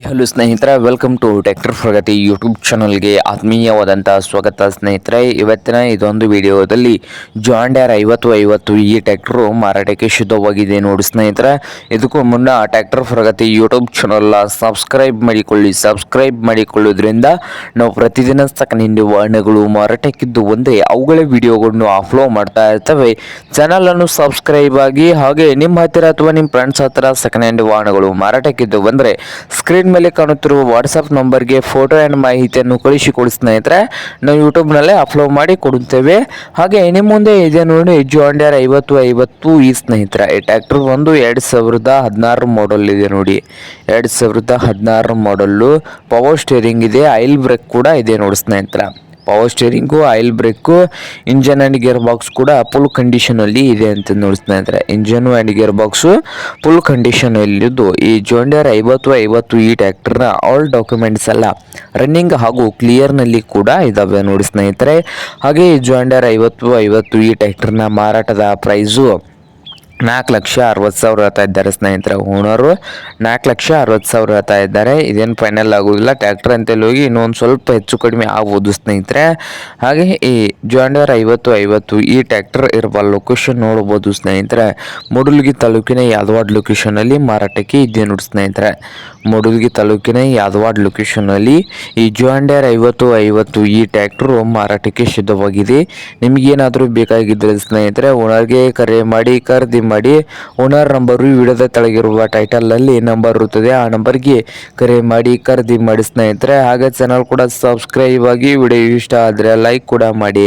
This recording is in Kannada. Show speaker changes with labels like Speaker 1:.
Speaker 1: ಹಲೋ ಸ್ನೇಹಿತರೆ, welcome to tractor Pragati YouTube ಚಾನಲ್ಗೆ ಆತ್ಮೀಯವಾದಂಥ ಸ್ವಾಗತ ಸ್ನೇಹಿತರೆ. ಇವತ್ತಿನ ಇದೊಂದು ವಿಡಿಯೋದಲ್ಲಿ ಜಾನ್ ಡೇರ್ 5050 ಈ ಟ್ರ್ಯಾಕ್ಟರು ಮಾರಾಟಕ್ಕೆ ಶುದ್ಧವಾಗಿದೆ ನೋಡಿ ಸ್ನೇಹಿತರೆ. ಇದಕ್ಕೂ ಮುನ್ನ tractor Pragati YouTube channel subscribe ಮಾಡಿಕೊಳ್ಳೋದ್ರಿಂದ ನಾವು ಪ್ರತಿದಿನ ಸೆಕೆಂಡ್ ಹ್ಯಾಂಡ್ ವಾಹನಗಳು ಮಾರಾಟಕ್ಕಿದ್ದು ಒಂದೇ ಅವುಗಳ ವಿಡಿಯೋಗಳನ್ನು ಅಪ್ಲೋಡ್ ಮಾಡ್ತಾ ಇರ್ತವೆ. ಚಾನಲನ್ನು ಸಬ್ಸ್ಕ್ರೈಬ್ ಆಗಿ, ಹಾಗೆ ನಿಮ್ಮ ಹತ್ತಿರ ಅಥವಾ ನಿಮ್ಮ ಫ್ರೆಂಡ್ಸ್ ಹತ್ತಿರ ಸೆಕೆಂಡ್ ಹ್ಯಾಂಡ್ ವಾಹನಗಳು ಮಾರಾಟಕ್ಕಿದ್ದು ಬಂದರೆ ಸ್ಕ್ರೀನ್ ಮೇಲೆ ಕಾಣುತ್ತಿರುವ ವಾಟ್ಸಪ್ ನಂಬರ್ಗೆ ಫೋಟೋ ಆ್ಯಂಡ್ ಮಾಹಿತಿಯನ್ನು ಕಳಿಸಿಕೊಡಿ ಸ್ನೇಹಿತರೆ. ನಾವು ಯೂಟ್ಯೂಬ್ನಲ್ಲೇ ಅಪ್ಲೋಡ್ ಮಾಡಿ ಕೊಡುತ್ತೇವೆ. ಹಾಗೆ ನಿಮ್ಮ ಮುಂದೆ ಇದೆ ನೋಡಿ ಜಾನ್ ಡೇರ್ 5050 ಈ ಸ್ನೇಹಿತರೆ. ಈ ಟ್ರ್ಯಾಕ್ಟರ್ ಒಂದು 2016 ಮಾಡಲ್ ಇದೆ ನೋಡಿ. 2016 ಮಾಡಲ್ಲು. ಪವರ್ ಸ್ಟೇರಿಂಗ್ ಇದೆ, ಆಯಿಲ್ ಬ್ರೇಕ್ ಕೂಡ ಇದೆ ನೋಡಿ ಸ್ನೇಹಿತರೆ. Power steering, oil brake, engine and gear box ಕೂಡ ಫುಲ್ ಕಂಡೀಷನಲ್ಲಿ ಇದೆ ಅಂತ ನೋಡಿ ಸ್ನೇಹಿತರೆ. Engine and gear box full ಕಂಡೀಷನಲ್ಲಿದ್ದು ಈ ಜಾನ್ ಡೇರ್ 5050 ಈ ಟ್ರ್ಯಾಕ್ಟರ್ನ ಆಲ್ ಡಾಕ್ಯುಮೆಂಟ್ಸ್ ಎಲ್ಲ ರನ್ನಿಂಗ್ ಹಾಗೂ ಕ್ಲಿಯರ್ನಲ್ಲಿ ಕೂಡ ಇದ್ದಾವೆ ನೋಡಿ ಸ್ನೇಹಿತರೆ. ಹಾಗೆ ಈ ಜಾನ್ ಡೇರ್ 5050 ಈ ಟ್ರ್ಯಾಕ್ಟರ್ನ ಮಾರಾಟದ ಪ್ರೈಸು 4,60,000 ಹೇಳ್ತಾ ಇದ್ದಾರೆ ಸ್ನೇಹಿತರೆ. ಓನರು 4,60,000 ಹೇಳ್ತಾ ಇದ್ದಾರೆ. ಇದೇನು ಫೈನಲ್ ಆಗೋದಿಲ್ಲ, ಟ್ರ್ಯಾಕ್ಟರ್ ಅಂತೇಳಿ ಹೋಗಿ ಇನ್ನೊಂದು ಸ್ವಲ್ಪ ಹೆಚ್ಚು ಕಡಿಮೆ ಆಗ್ಬೋದು ಸ್ನೇಹಿತರೆ. ಹಾಗೆ ಈ ಜಾನ್ ಡೇರ್ 5050 ಈ ಟ್ರ್ಯಾಕ್ಟರ್ ಇರುವ ಲೊಕೇಶನ್ ನೋಡ್ಬೋದು ಸ್ನೇಹಿತರೆ. ಮೂಡಲಗಿ ತಾಲೂಕಿನ ಯಾದವಾಡ ಲೊಕೇಶನಲ್ಲಿ ಮಾರಾಟಕ್ಕೆ ಇದೆ ನೋಡಿ ಸ್ನೇಹಿತರೆ. ಮೂಡಲಗಿ ತಾಲೂಕಿನ ಯಾದವಾಡ ಲೊಕೇಶನಲ್ಲಿ ಈ ಜಾನ್ ಡೇರ್ 5050 ಈ ಟ್ರ್ಯಾಕ್ಟರು ಮಾರಾಟಕ್ಕೆ ಸಿದ್ಧವಾಗಿದೆ. ನಿಮಗೇನಾದರೂ ಬೇಕಾಗಿದ್ದರೆ ಸ್ನೇಹಿತರೆ ಓನರ್ಗೆ ಕರೆ ಮಾಡಿ ಖರೀದಿ ಮಾಡಿ. ಓನರ್ ನಂಬರು ವಿಡಿಯೋದ ಕೆಳಗಿರುವ ಟೈಟಲಲ್ಲಿ ನಂಬರ್ ಇರುತ್ತದೆ, ಆ ನಂಬರ್ಗೆ ಕರೆ ಮಾಡಿ ಖರೀದಿ ಮಾಡಿ ಸ್ನೇಹಿತರೆ. ಹಾಗೆ ಚಾನಲ್ ಕೂಡ ಸಬ್ಸ್ಕ್ರೈಬ್ ಆಗಿ, ವಿಡಿಯೋ ಇಷ್ಟ ಆದರೆ ಲೈಕ್ ಕೂಡ ಮಾಡಿ.